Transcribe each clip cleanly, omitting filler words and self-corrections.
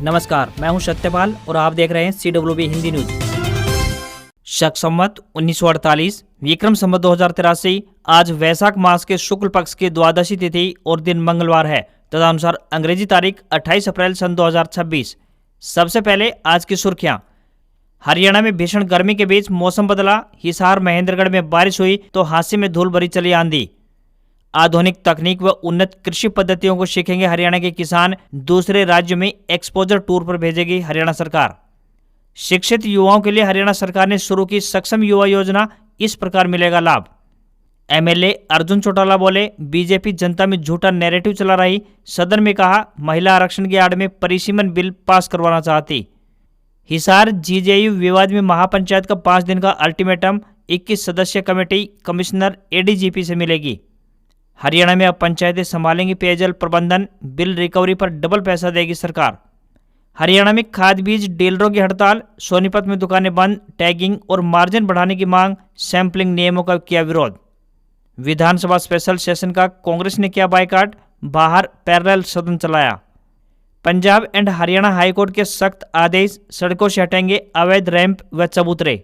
नमस्कार, मैं हूं सत्यपाल और आप देख रहे हैं CWB हिंदी न्यूज। शक संवत 1948 विक्रम संवत 2083 आज वैशाख मास के शुक्ल पक्ष की द्वादशी तिथि और दिन मंगलवार है तथा अनुसार अंग्रेजी तारीख 28 अप्रैल सन 2026। सबसे पहले आज की सुर्खियां। हरियाणा में भीषण गर्मी के बीच मौसम बदला, हिसार महेंद्रगढ़ में बारिश हुई तो हांसी में धूल भरी चली आंधी। आधुनिक तकनीक व उन्नत कृषि पद्धतियों को सीखेंगे हरियाणा के किसान, दूसरे राज्यों में एक्सपोजर टूर पर भेजेगी हरियाणा सरकार। शिक्षित युवाओं के लिए हरियाणा सरकार ने शुरू की सक्षम युवा योजना, इस प्रकार मिलेगा लाभ। MLA अर्जुन चौटाला बोले, बीजेपी जनता में झूठा नैरेटिव चला रही, सदन में कहा महिला आरक्षण की आड़ में परिसीमन बिल पास करवाना चाहती। हिसार GJU विवाद में महापंचायत का 5 दिन का अल्टीमेटम, 21 सदस्यीय कमेटी कमिश्नर ADGP से मिलेगी। हरियाणा में अब पंचायतें संभालेंगी पेयजल प्रबंधन, बिल रिकवरी पर डबल पैसा देगी सरकार। हरियाणा में खाद बीज डीलरों की हड़ताल, सोनीपत में दुकानें बंद, टैगिंग और मार्जिन बढ़ाने की मांग, सैंपलिंग नियमों का किया विरोध। विधानसभा स्पेशल सेशन का कांग्रेस ने किया बायकॉट, बाहर पैरेलल सदन चलाया। पंजाब एंड हरियाणा हाईकोर्ट के सख्त आदेश, सड़कों से हटेंगे अवैध रैंप व चबूतरे।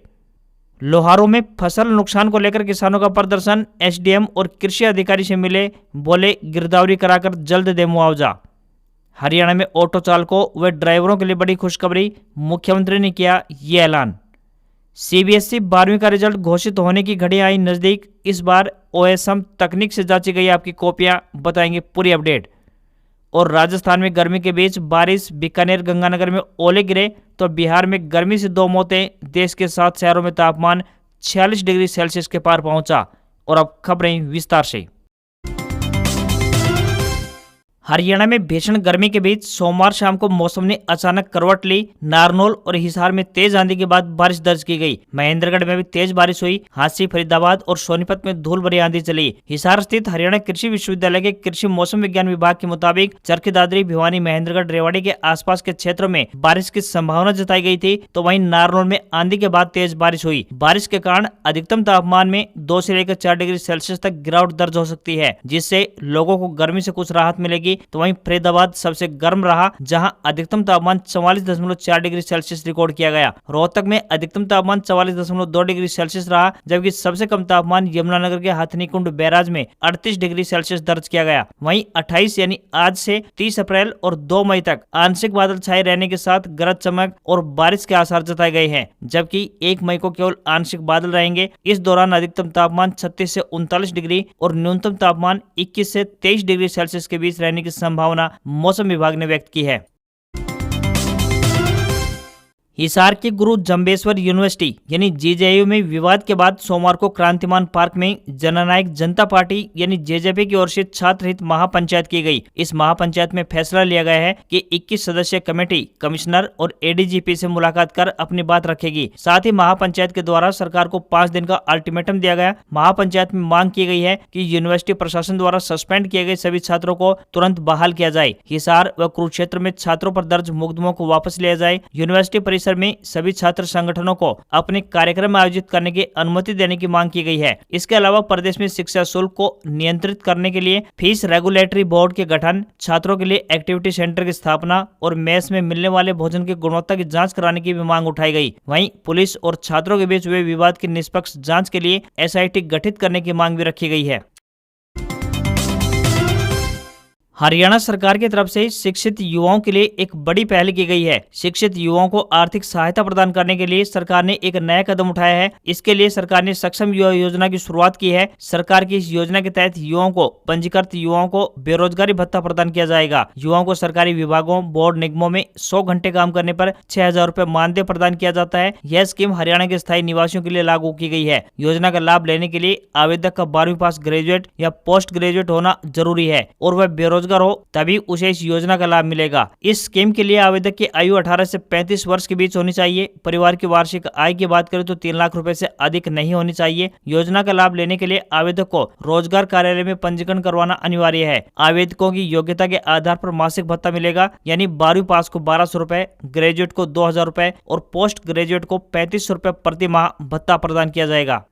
लोहारों में फसल नुकसान को लेकर किसानों का प्रदर्शन, SDM और कृषि अधिकारी से मिले, बोले गिरदावरी कराकर जल्द दे मुआवजा। हरियाणा में ऑटो चालकों व ड्राइवरों के लिए बड़ी खुशखबरी, मुख्यमंत्री ने किया ये ऐलान। CBSE 12वीं का रिजल्ट घोषित होने की घड़ी आई नजदीक, इस बार OSM तकनीक से जांची गई आपकी कॉपियां, बताएंगे पूरी अपडेट। और राजस्थान में गर्मी के बीच बारिश, बीकानेर गंगानगर में ओले गिरे तो बिहार में गर्मी से 2 मौतें, देश के 7 शहरों में तापमान 46 डिग्री सेल्सियस के पार पहुंचा। और अब खबरें विस्तार से। हरियाणा में भीषण गर्मी के बीच सोमवार शाम को मौसम ने अचानक करवट ली। नारनौल और हिसार में तेज आंधी के बाद बारिश दर्ज की गई। महेंद्रगढ़ में भी तेज बारिश हुई। हांसी, फरीदाबाद और सोनीपत में धूल भरी आंधी चली। हिसार स्थित हरियाणा कृषि विश्वविद्यालय के कृषि मौसम विज्ञान विभाग के मुताबिक चरखी दादरी, भिवानी, महेंद्रगढ़, रेवाड़ी के आसपास के क्षेत्रों में बारिश की संभावना जताई गई थी, तो वहीं नारनौल में आंधी के बाद तेज बारिश हुई। बारिश के कारण अधिकतम तापमान में 2 से लेकर 4 डिग्री सेल्सियस तक गिरावट दर्ज हो सकती है, जिससे लोगों को गर्मी से कुछ राहत मिलेगी। तो वहीं फरीदाबाद सबसे गर्म रहा, जहां अधिकतम तापमान 44.4 डिग्री सेल्सियस रिकॉर्ड किया गया। रोहतक में अधिकतम तापमान 44.2 डिग्री सेल्सियस रहा, जबकि सबसे कम तापमान यमुनानगर के हथनीकुंड बैराज में 38 डिग्री सेल्सियस दर्ज किया गया। वहीं 28 यानी आज से 30 अप्रैल और 2 मई तक आंशिक बादल छाए रहने के साथ गरज चमक और बारिश के आसार जताए गए हैं, जबकि 1 मई को केवल आंशिक बादल रहेंगे। इस दौरान अधिकतम तापमान 36 से 39 डिग्री और न्यूनतम तापमान 21 से 23 डिग्री सेल्सियस के बीच रहने की संभावना मौसम विभाग ने व्यक्त की है। हिसार की गुरु जंबेश्वर यूनिवर्सिटी यानी GJU में विवाद के बाद सोमवार को क्रांतिमान पार्क में जननायक जनता पार्टी यानी JJP की ओर से छात्र हित महापंचायत की गई। इस महापंचायत में फैसला लिया गया है कि 21 सदस्यीय कमेटी कमिश्नर और ADGP से मुलाकात कर अपनी बात रखेगी। साथ ही महापंचायत के द्वारा सरकार को 5 दिन का अल्टीमेटम दिया गया। महापंचायत में मांग की गई है कि यूनिवर्सिटी प्रशासन द्वारा सस्पेंड किए गए सभी छात्रों को तुरंत बहाल किया जाए। हिसार व कुरुक्षेत्र में छात्रों पर दर्ज मुकदमों को वापस लिया जाए। यूनिवर्सिटी परिसर में सभी छात्र संगठनों को अपने कार्यक्रम आयोजित करने की अनुमति देने की मांग की गई है। इसके अलावा प्रदेश में शिक्षा शुल्क को नियंत्रित करने के लिए फीस रेगुलेटरी बोर्ड के गठन, छात्रों के लिए एक्टिविटी सेंटर की स्थापना और मेस में मिलने वाले भोजन की गुणवत्ता की जांच कराने की भी मांग उठाई गई। वहीं पुलिस और छात्रों के बीच हुए विवाद की निष्पक्ष जांच के लिए SIT गठित करने की मांग भी रखी गई है। हरियाणा सरकार की तरफ से शिक्षित युवाओं के लिए एक बड़ी पहल की गई है। शिक्षित युवाओं को आर्थिक सहायता प्रदान करने के लिए सरकार ने एक नया कदम उठाया है। इसके लिए सरकार ने सक्षम युवा योजना की शुरुआत की है। सरकार की इस योजना के तहत युवाओं को, पंजीकृत युवाओं को बेरोजगारी भत्ता प्रदान किया जाएगा। युवाओं को सरकारी विभागों, बोर्ड निगमों में 100 घंटे काम करने पर 6,000 रुपए मानदेय प्रदान किया जाता है। यह स्कीम हरियाणा के स्थायी निवासियों के लिए लागू की गई है। योजना का लाभ लेने के लिए आवेदक का 12वीं पास ग्रेजुएट या पोस्ट ग्रेजुएट होना जरूरी है और वह बेरोजगार हो तभी उसे इस योजना का लाभ मिलेगा। इस स्कीम के लिए आवेदक की आयु 18 से 35 वर्ष के बीच होनी चाहिए। परिवार की वार्षिक आय की बात करें तो 3 लाख रुपए से अधिक नहीं होनी चाहिए। योजना का लाभ लेने के लिए आवेदक को रोजगार कार्यालय में पंजीकरण करवाना अनिवार्य है। आवेदकों की योग्यता के आधार पर मासिक भत्ता मिलेगा, यानी 12वीं पास को 1,200 रुपए, ग्रेजुएट को 2,000 रुपए और पोस्ट ग्रेजुएट को 3500 रुपए प्रति माह भत्ता प्रदान किया जाएगा।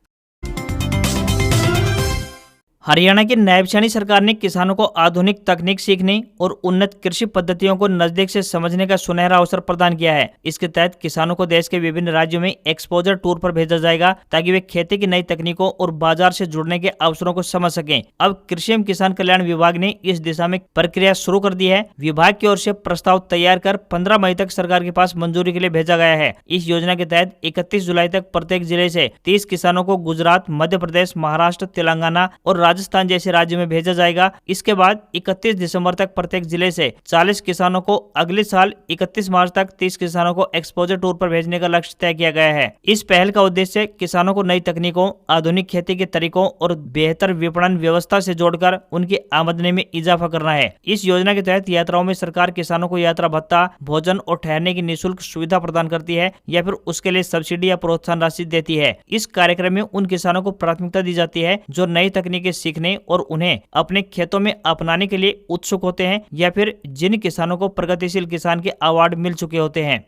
हरियाणा की नायब शानी सरकार ने किसानों को आधुनिक तकनीक सीखने और उन्नत कृषि पद्धतियों को नजदीक से समझने का सुनहरा अवसर प्रदान किया है। इसके तहत किसानों को देश के विभिन्न राज्यों में एक्सपोजर टूर पर भेजा जाएगा ताकि वे खेती की नई तकनीकों और बाजार से जुड़ने के अवसरों को समझ सकें। अब कृषि एवं किसान कल्याण विभाग ने इस दिशा में प्रक्रिया शुरू कर दी है। विभाग की ओर से प्रस्ताव तैयार कर 15 मई तक सरकार के पास मंजूरी के लिए भेजा गया है। इस योजना के तहत 31 जुलाई तक प्रत्येक जिले से 30 किसानों को गुजरात, मध्य प्रदेश, महाराष्ट्र, तेलंगाना और राजस्थान जैसे राज्यों में भेजा जाएगा। इसके बाद 31 दिसंबर तक प्रत्येक जिले से 40 किसानों को, अगले साल 31 मार्च तक 30 किसानों को एक्सपोजर टूर पर भेजने का लक्ष्य तय किया गया है। इस पहल का उद्देश्य किसानों को नई तकनीकों, आधुनिक खेती के तरीकों और बेहतर विपणन व्यवस्था से जोड़कर उनकी आमदनी में इजाफा करना है। इस योजना के तहत यात्राओं में सरकार किसानों को यात्रा भत्ता, भोजन और ठहरने की निःशुल्क सुविधा प्रदान करती है या फिर उसके लिए सब्सिडी या प्रोत्साहन राशि देती है। इस कार्यक्रम में उन किसानों को प्राथमिकता दी जाती है जो नई तकनीकें सीखने और उन्हें अपने खेतों में अपनाने के लिए उत्सुक होते हैं या फिर जिन किसानों को प्रगतिशील किसान के अवार्ड मिल चुके होते हैं।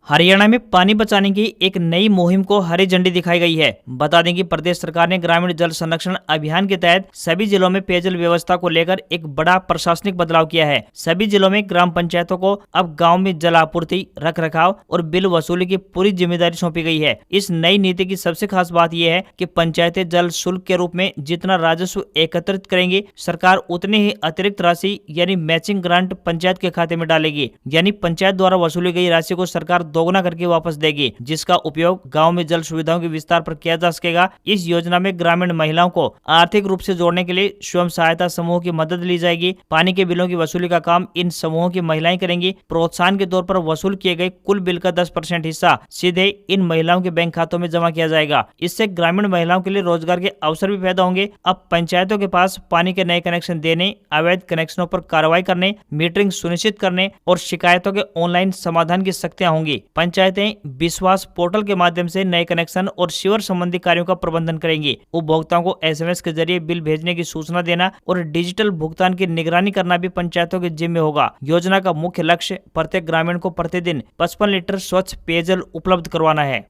हरियाणा में पानी बचाने की एक नई मुहिम को हरी झंडी दिखाई गई है। बता दें कि प्रदेश सरकार ने ग्रामीण जल संरक्षण अभियान के तहत सभी जिलों में पेयजल व्यवस्था को लेकर एक बड़ा प्रशासनिक बदलाव किया है। सभी जिलों में ग्राम पंचायतों को अब गांव में जल आपूर्ति, रख रखाव और बिल वसूली की पूरी जिम्मेदारी सौंपी गई है। इस नई नीति की सबसे खास बात यह है कि पंचायतें जल शुल्क के रूप में जितना राजस्व एकत्रित करेंगी, सरकार उतनी ही अतिरिक्त राशि यानी मैचिंग ग्रांट पंचायत के खाते में डालेगी। यानी पंचायत द्वारा वसूली गई राशि को सरकार दोगुना करके वापस देगी, जिसका उपयोग गांव में जल सुविधाओं के विस्तार पर किया जा सकेगा। इस योजना में ग्रामीण महिलाओं को आर्थिक रूप से जोड़ने के लिए स्वयं सहायता समूह की मदद ली जाएगी। पानी के बिलों की वसूली का काम इन समूहों की महिलाएं करेंगी। प्रोत्साहन के तौर पर वसूल किए गए कुल बिल का 10% हिस्सा सीधे इन महिलाओं के बैंक खातों में जमा किया जाएगा। इससे ग्रामीण महिलाओं के लिए रोजगार के अवसर भी पैदा होंगे। अब पंचायतों के पास पानी के नए कनेक्शन देने, अवैध कनेक्शनों पर कार्रवाई करने, मीटरिंग सुनिश्चित करने और शिकायतों के ऑनलाइन समाधान की शक्तियां होंगी। पंचायतें विश्वास पोर्टल के माध्यम से नए कनेक्शन और सीवर संबंधी कार्यों का प्रबंधन करेंगी। उपभोक्ताओं को SMS के जरिए बिल भेजने की सूचना देना और डिजिटल भुगतान की निगरानी करना भी पंचायतों के जिम्मे होगा। योजना का मुख्य लक्ष्य प्रत्येक ग्रामीण को प्रतिदिन 55 लीटर स्वच्छ पेयजल उपलब्ध करवाना है।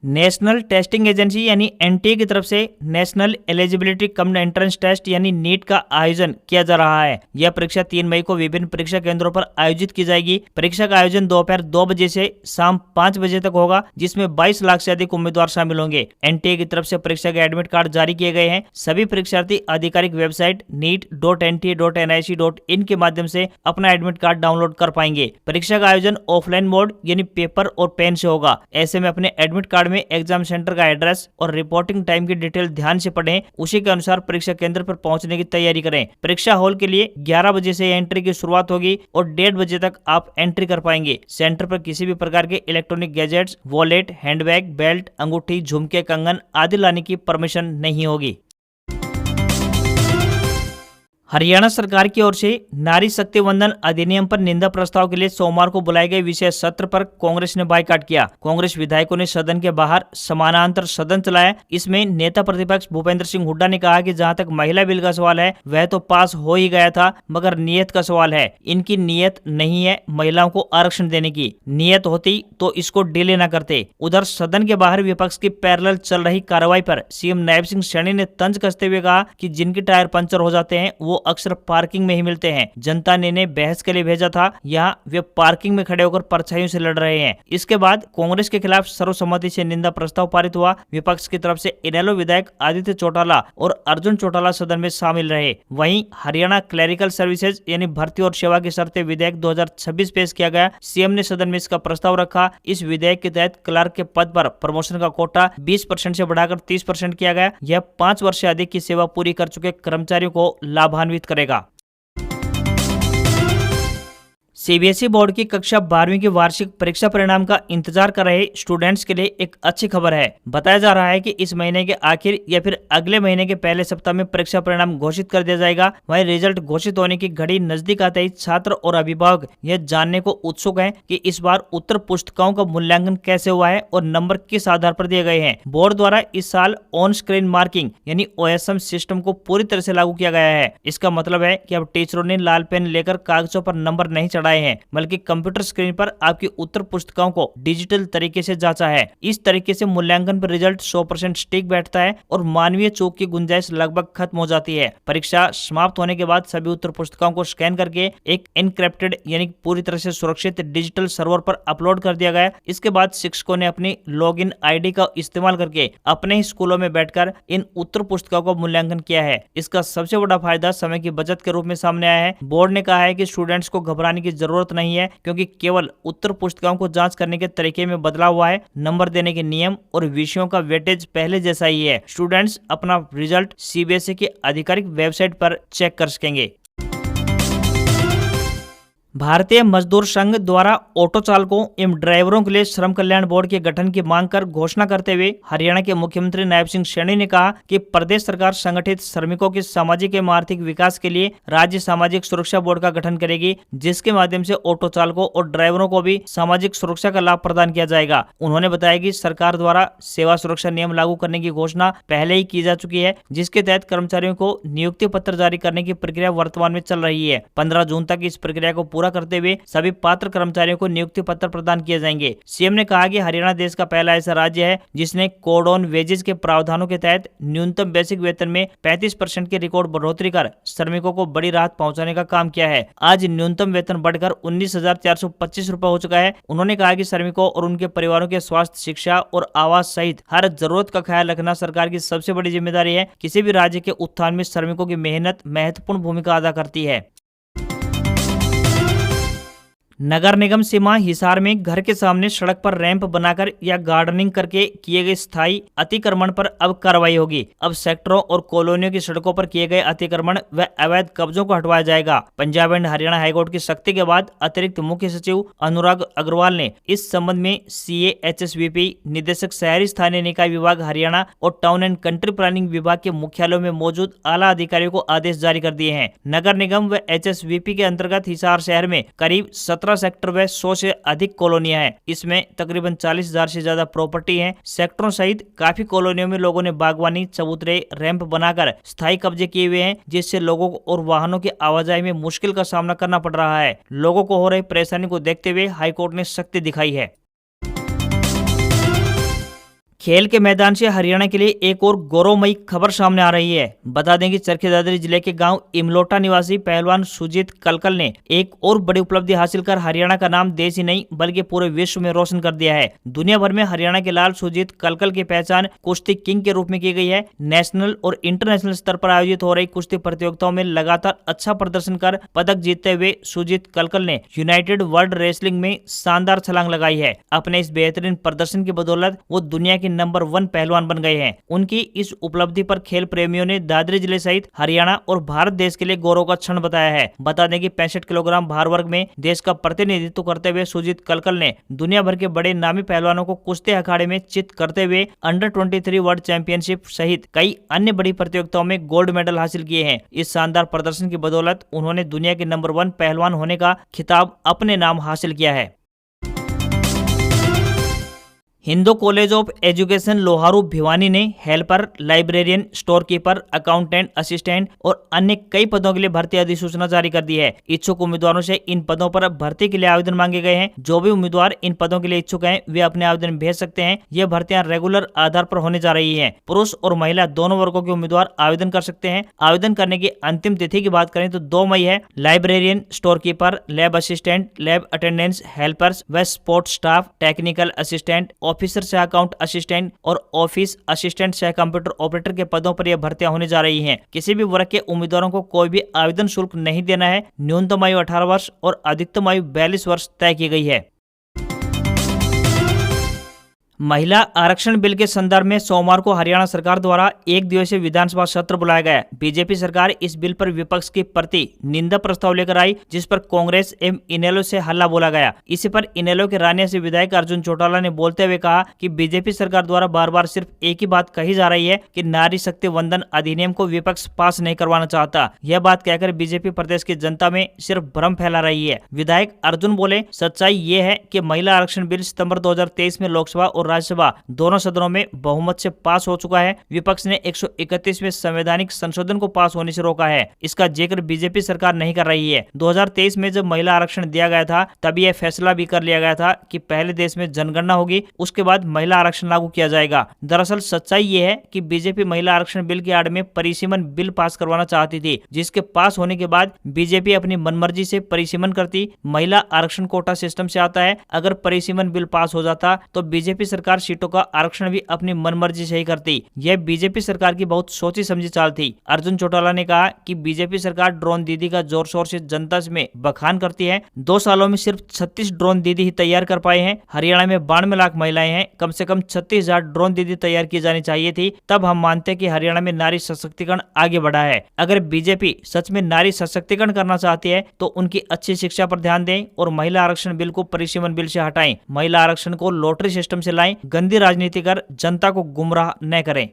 नेशनल टेस्टिंग एजेंसी यानी NTA की तरफ से national eligibility cum entrance test यानी नीट का आयोजन किया जा रहा है। यह परीक्षा 3 मई को विभिन्न परीक्षा केंद्रों पर आयोजित की जाएगी। परीक्षा का आयोजन दोपहर 2 बजे से शाम 5 बजे तक होगा, जिसमें 22 लाख से अधिक उम्मीदवार शामिल होंगे। NTA की तरफ से परीक्षा के एडमिट कार्ड जारी किए गए हैं। सभी परीक्षार्थी आधिकारिक वेबसाइट neet.nta.nic.in के माध्यम से अपना एडमिट कार्ड डाउनलोड कर पाएंगे। परीक्षा का आयोजन ऑफलाइन मोड यानी पेपर और पेन से होगा। ऐसे में अपने एडमिट कार्ड में एग्जाम सेंटर का एड्रेस और रिपोर्टिंग टाइम की डिटेल ध्यान से पढ़ें। उसी के अनुसार परीक्षा केंद्र पर पहुंचने की तैयारी करें। परीक्षा हॉल के लिए 11 बजे से एंट्री की शुरुआत होगी और 1:30 बजे तक आप एंट्री कर पाएंगे। सेंटर पर किसी भी प्रकार के electronic gadgets, wallet, handbag, belt, अंगूठी, झुमके, कंगन आदि लाने की परमिशन नहीं होगी। हरियाणा सरकार की ओर से नारी शक्ति वंदन अधिनियम पर निंदा प्रस्ताव के लिए सोमवार को बुलाए गए विशेष सत्र पर कांग्रेस ने बायकॉट किया। कांग्रेस विधायकों ने सदन के बाहर समानांतर सदन चलाया। इसमें नेता प्रतिपक्ष भूपेंद्र सिंह हुड्डा ने कहा कि जहां तक महिला बिल का सवाल है वह तो पास हो ही गया था, मगर नियत का सवाल है। इनकी नियत नहीं है महिलाओं को आरक्षण देने की। नियत होती तो इसको डिले न करते। उधर सदन के बाहर विपक्ष की पैरेलल चल रही कार्रवाई पर सीएम नायब सिंह सैनी ने तंज कसते हुए कहा कि जिनके टायर पंचर हो जाते हैं वो अक्सर पार्किंग में ही मिलते हैं। जनता ने इन्हें बहस के लिए भेजा था, यहाँ वे पार्किंग में खड़े होकर परछाइयों से लड़ रहे हैं। इसके बाद कांग्रेस के खिलाफ सर्वसम्मति से निंदा प्रस्ताव पारित हुआ। विपक्ष की तरफ से इनेलो विधायक आदित्य चौटाला और अर्जुन चौटाला सदन में शामिल रहे। वहीं हरियाणा क्लरिकल सर्विसेज यानी भर्ती और सेवा की शर्तें विधेयक 2026 पेश किया गया। सीएम ने सदन में इसका प्रस्ताव रखा। इस विधेयक के तहत क्लर्क के पद पर प्रमोशन का कोटा 20% से बढ़ाकर 30% किया गया। यह 5 वर्ष से अधिक की सेवा पूरी कर चुके कर्मचारियों को लाभान्वित करेगा। सीबीएसई बोर्ड की कक्षा 12वीं की वार्षिक परीक्षा परिणाम का इंतजार कर रहे स्टूडेंट्स के लिए एक अच्छी खबर है। बताया जा रहा है कि इस महीने के आखिर या फिर अगले महीने के पहले सप्ताह में परीक्षा परिणाम घोषित कर दिया जाएगा। वहीं रिजल्ट घोषित होने की घड़ी नजदीक आते ही छात्र और अभिभावक यह जानने को उत्सुक हैं कि इस बार उत्तर पुस्तिकाओं का मूल्यांकन कैसे हुआ है और नंबर किस आधार पर दिए गए हैं। बोर्ड द्वारा इस साल ऑन स्क्रीन मार्किंग यानी OSM सिस्टम को पूरी तरह से लागू किया गया है। इसका मतलब है कि अब टीचरों ने लाल पेन लेकर कागजों पर नंबर नहीं चढ़ाए लगाए हैं, बल्कि कंप्यूटर स्क्रीन पर आपकी उत्तर पुस्तिकाओं को डिजिटल तरीके से जांचा है। इस तरीके से मूल्यांकन पर रिजल्ट 100% सटीक बैठता है और मानवीय चूक की गुंजाइश लगभग खत्म हो जाती है। परीक्षा समाप्त होने के बाद सभी उत्तर पुस्तिकाओं को स्कैन करके एक एनक्रिप्टेड यानी पूरी तरह से सुरक्षित डिजिटल सर्वर पर अपलोड कर दिया गया। इसके बाद शिक्षकों ने अपनी लॉगिन आईडी का इस्तेमाल करके अपने ही स्कूलों में बैठकर इन उत्तर पुस्तिकाओं का मूल्यांकन किया है। इसका सबसे बड़ा फायदा समय की बचत के रूप में सामने आया है। बोर्ड ने कहा है कि स्टूडेंट्स को घबराने की जरूरत नहीं है, क्योंकि केवल उत्तर पुस्तिकाओं को जांच करने के तरीके में बदलाव हुआ है। नंबर देने के नियम और विषयों का वेटेज पहले जैसा ही है। स्टूडेंट्स अपना रिजल्ट सीबीएसई की आधिकारिक वेबसाइट पर चेक कर सकेंगे। भारतीय मजदूर संघ द्वारा ऑटो चालकों एवं ड्राइवरों के लिए श्रम कल्याण बोर्ड के गठन की मांग कर घोषणा करते हुए हरियाणा के मुख्यमंत्री नायब सिंह सैनी ने कहा कि प्रदेश सरकार संगठित श्रमिकों के सामाजिक एवं आर्थिक विकास के लिए राज्य सामाजिक सुरक्षा बोर्ड का गठन करेगी, जिसके माध्यम से ऑटो चालकों और ड्राइवरों को भी सामाजिक सुरक्षा का लाभ प्रदान किया जाएगा। उन्होंने बताया कि सरकार द्वारा सेवा सुरक्षा नियम लागू करने की घोषणा पहले ही की जा चुकी है, जिसके तहत कर्मचारियों को नियुक्ति पत्र जारी करने की प्रक्रिया वर्तमान में चल रही है। 15 जून तक इस प्रक्रिया को पूरा करते हुए सभी पात्र कर्मचारियों को नियुक्ति पत्र प्रदान किए जाएंगे। सीएम ने कहा कि हरियाणा देश का पहला ऐसा राज्य है जिसने कोड ऑन वेजेस के प्रावधानों के तहत न्यूनतम बेसिक वेतन में 35% की रिकॉर्ड बढ़ोतरी कर श्रमिकों को बड़ी राहत पहुंचाने का काम किया है। आज न्यूनतम वेतन बढ़कर 19,425 रुपए हो चुका है। उन्होंने कहा कि श्रमिकों और उनके परिवारों के स्वास्थ्य, शिक्षा और आवास सहित हर जरूरत का ख्याल रखना सरकार की सबसे बड़ी जिम्मेदारी है। किसी भी राज्य के उत्थान में श्रमिकों की मेहनत महत्वपूर्ण भूमिका अदा करती है। नगर निगम सीमा हिसार में घर के सामने सड़क पर रैंप बनाकर या गार्डनिंग करके किए गए स्थायी अतिक्रमण पर अब कार्रवाई होगी। अब सेक्टरों और कॉलोनियों की सड़कों पर किए गए अतिक्रमण व अवैध कब्जों को हटवाया जाएगा। पंजाब एंड हरियाणा हाईकोर्ट की सख्ती के बाद अतिरिक्त मुख्य सचिव अनुराग अग्रवाल ने इस संबंध में CAHSVP निदेशक शहरी स्थानीय निकाय विभाग हरियाणा और टाउन एंड कंट्री प्लानिंग विभाग के मुख्यालयों में मौजूद आला अधिकारियों को आदेश जारी कर दिए हैं। नगर निगम व HSVP के अंतर्गत हिसार शहर में करीब 17 सेक्टर व 100 से अधिक कॉलोनियां हैं। इसमें तकरीबन 40,000 से ज्यादा प्रॉपर्टी हैं। सेक्टरों सहित काफी कॉलोनियों में लोगों ने बागवानी, चबूतरे, रैंप बनाकर स्थायी कब्जे किए हुए हैं, जिससे लोगों और वाहनों की आवाजाही में मुश्किल का सामना करना पड़ रहा है। लोगों को हो रही परेशानी को देखते हुए हाईकोर्ट ने सख्ती दिखाई है। खेल के मैदान से हरियाणा के लिए एक और गौरवमयी खबर सामने आ रही है। बता दें कि चरखी दादरी जिले के गांव इमलोटा निवासी पहलवान सुजीत कलकल ने एक और बड़ी उपलब्धि हासिल कर हरियाणा का नाम देश ही नहीं बल्कि पूरे विश्व में रोशन कर दिया है। दुनिया भर में हरियाणा के लाल सुजीत कलकल की पहचान कुश्ती किंग के रूप में की गई है। नेशनल और इंटरनेशनल स्तर पर आयोजित हो रही कुश्ती प्रतियोगिताओं में लगातार अच्छा प्रदर्शन कर पदक जीतते हुए सुजीत कलकल ने यूनाइटेड वर्ल्ड रेसलिंग में शानदार छलांग लगाई है। अपने इस बेहतरीन प्रदर्शन की बदौलत वो दुनिया के नंबर 1 पहलवान बन गए हैं। उनकी इस उपलब्धि पर खेल प्रेमियों ने दादरी जिले सहित हरियाणा और भारत देश के लिए गौरव का क्षण बताया है। बता दें कि 65 किलोग्राम भार वर्ग में देश का प्रतिनिधित्व करते हुए सुजीत कलकल ने दुनिया भर के बड़े नामी पहलवानों को कुश्ती अखाड़े में चित करते हुए अंडर 23 वर्ल्ड चैंपियनशिप सहित कई अन्य बड़ी प्रतियोगिताओं में गोल्ड मेडल हासिल किए हैं। इस शानदार प्रदर्शन की बदौलत उन्होंने दुनिया के नंबर 1 पहलवान होने का खिताब अपने नाम हासिल किया है। Hindu college of education Loharu Bhiwani ने helper, librarian, store keeper, accountant, assistant और अन्य कई पदों के लिए भर्ती अधिसूचना जारी कर दी है। इच्छुक उम्मीदवारों से इन पदों पर भर्ती के लिए आवेदन मांगे गए हैं। जो भी उम्मीदवार इन पदों के लिए इच्छुक हैं वे अपने आवेदन भेज सकते हैं। ये भर्तियां रेगुलर आधार पर होने जा रही है। पुरुष और महिला दोनों वर्गों के उम्मीदवार आवेदन कर सकते हैं। आवेदन करने की अंतिम तिथि की बात करें तो 2 मई है। Librarian, store keeper, lab assistant, lab attendance helpers व support staff, technical assistant, officer सह अकाउंट असिस्टेंट और ऑफिस असिस्टेंट सह कंप्यूटर ऑपरेटर के पदों पर यह भर्तियां होने जा रही हैं। किसी भी वर्ग के उम्मीदवारों को कोई भी आवेदन शुल्क नहीं देना है। न्यूनतम आयु 18 वर्ष और अधिकतम आयु 42 वर्ष तय की गई है। महिला आरक्षण बिल के संदर्भ में सोमवार को हरियाणा सरकार द्वारा एक दिवसीय विधानसभा सत्र बुलाया गया। बीजेपी सरकार इस बिल पर विपक्ष की प्रति निंदा प्रस्ताव लेकर आई, जिस पर कांग्रेस एवं इनेलो से हल्ला बोला गया। इसी पर इनेलो के रानिया से विधायक अर्जुन चौटाला ने बोलते हुए कहा कि बीजेपी सरकार द्वारा बार बार सिर्फ एक ही बात कही जा रही है कि नारी शक्ति वंदन अधिनियम को विपक्ष पास नहीं करवाना चाहता। यह बात कहकर बीजेपी प्रदेश की जनता में सिर्फ भ्रम फैला रही है। विधायक अर्जुन बोले, सच्चाई ये है कि महिला आरक्षण बिल सितंबर 2023 में लोकसभा और राज्यसभा दोनों सदनों में बहुमत से पास हो चुका है। विपक्ष ने 131 में संवैधानिक संशोधन को पास होने से रोका है। इसका जिक्र बीजेपी सरकार नहीं कर रही है। 2023 में जब महिला आरक्षण दिया गया था तब यह फैसला भी कर लिया गया था कि पहले देश में जनगणना होगी, उसके बाद महिला आरक्षण लागू किया जाएगा। दरअसल सच्चाई ये है कि बीजेपी महिला आरक्षण बिल की आड़ में परिसीमन बिल पास करवाना चाहती थी, जिसके पास होने के बाद बीजेपी अपनी मनमर्जी से परिसीमन करती। महिला आरक्षण कोटा सिस्टम से आता है। अगर परिसीमन बिल पास हो जाता तो बीजेपी सरकार सीटों का आरक्षण भी अपनी मनमर्जी से ही करती। यह बीजेपी सरकार की बहुत सोची समझी चाल थी। अर्जुन चौटाला ने कहा कि बीजेपी सरकार ड्रोन दीदी का जोर शोर से जनता में बखान करती है। 2 सालों में सिर्फ 36 ड्रोन दीदी ही तैयार कर पाए हैं। हरियाणा में 92 लाख महिलाएं हैं। कम से कम 36,000 ड्रोन दीदी तैयार की जानी चाहिए थी, तब हम मानते कि हरियाणा में नारी सशक्तिकरण आगे बढ़ा है। अगर बीजेपी सच में नारी सशक्तिकरण करना चाहती है तो उनकी अच्छी शिक्षा पर ध्यान दें और महिला आरक्षण बिल को परिसीमन बिल से हटाएं। महिला आरक्षण को लॉटरी सिस्टम से लाएं। गंदी राजनीति कर जनता को गुमराह न करें।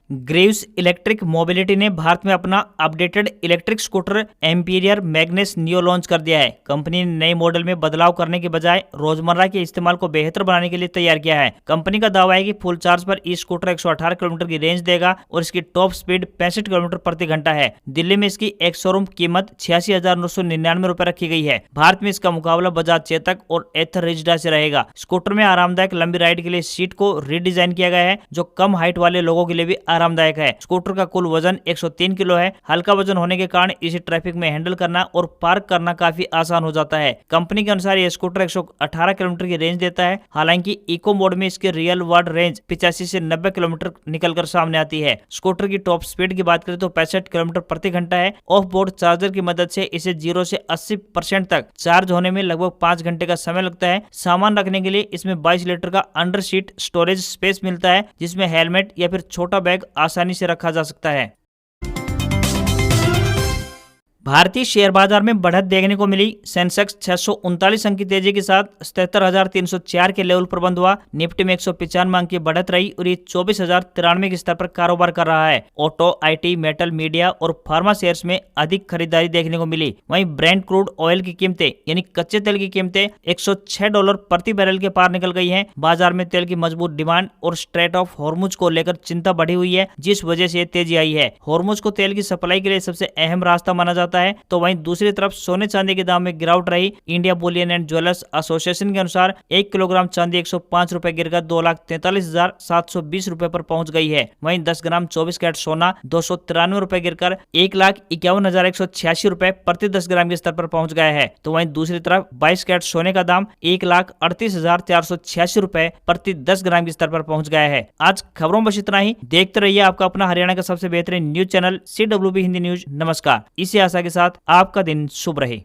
ग्रेव्स इलेक्ट्रिक मोबिलिटी ने भारत में अपना updated electric scooter Ampere Magnus Neo launch कर दिया है। कंपनी ने नए मॉडल में बदलाव करने के बजाय रोजमर्रा के इस्तेमाल को बेहतर बनाने के लिए तैयार किया है। कंपनी का दावा है कि फुल चार्ज पर ई स्कूटर 118 किलोमीटर की रेंज देगा और इसकी टॉप स्पीड 65 किलोमीटर प्रति घंटा है। दिल्ली में इसकी एक शोरूम कीमत 86,999 रुपए रखी गई है। भारत में इसका मुकाबला बजाज चेतक और एथर रिजडा से रहेगा। स्कूटर में आरामदायक लंबी राइड के लिए सीट को रीडिजाइन किया गया है, जो कम हाइट वाले लोगों के लिए भी आरामदायक है। स्कूटर का कुल वजन 103 किलो है। हल्का वजन होने के कारण इसे ट्रैफिक में हैंडल करना और पार्क करना काफी आसान हो जाता है। कंपनी के अनुसार यह स्कूटर 118 किलोमीटर की रेंज देता है। हालांकि इको मोड में इसकी रियल वर्ल्ड रेंज 85 से 90 किलोमीटर निकलकर सामने आती है। स्कूटर की टॉप स्पीड की बात करें तो 65 किलोमीटर प्रति घंटा है। ऑफ बोर्ड चार्जर की मदद से इसे 0 से 80% तक चार्ज होने में लगभग 5 घंटे का समय लगता है। सामान रखने के लिए इसमें 22 लीटर का अंडर सीट स्टोरेज स्पेस मिलता है, जिसमें हेलमेट या फिर छोटा बैग आसानी से रखा जा सकता है। भारतीय शेयर बाजार में बढ़त देखने को मिली। सेंसेक्स 639 अंक की तेजी के साथ 77,304 के लेवल पर बंद हुआ। निफ्टी में 195 अंक की बढ़त रही और ये 24,093 के स्तर पर कारोबार कर रहा है। ऑटो, आईटी, मेटल, मीडिया और फार्मा शेयर्स में अधिक खरीदारी देखने को मिली। वहीं ब्रेंट क्रूड ऑयल की कीमतें यानी कच्चे तेल की कीमतें $106 प्रति बैरल के पार निकल गई है। बाजार में तेल की मजबूत डिमांड और स्ट्रेट ऑफ हॉर्मुज को लेकर चिंता बढ़ी हुई है, जिस वजह से तेजी आई है। हॉर्मुज को तेल की सप्लाई के लिए सबसे अहम रास्ता माना जाता है। तो वहीं दूसरी तरफ सोने चांदी के दाम में गिरावट रही। India Boolean and jewellers association के अनुसार 1 किलोग्राम चांदी 105 रुपए गिरकर 2,43,720 रुपए पर पहुंच गई है। वहीं 10 ग्राम 24 कैरेट सोना 293 रुपए गिरकर 1,51,186 रुपए प्रति 10 ग्राम के स्तर पर पहुंच गया है। तो वहीं दूसरी तरफ 22 कैरेट सोने का दाम 1,38,486 रुपए प्रति 10 ग्राम के स्तर पर पहुंच गया है। आज खबरों में बस इतना ही। देखते रहिए आपका अपना हरियाणा का सबसे बेहतरीन news channel CWB Hindi news. नमस्कार। इसी आशा के साथ आपका दिन शुभ रहे।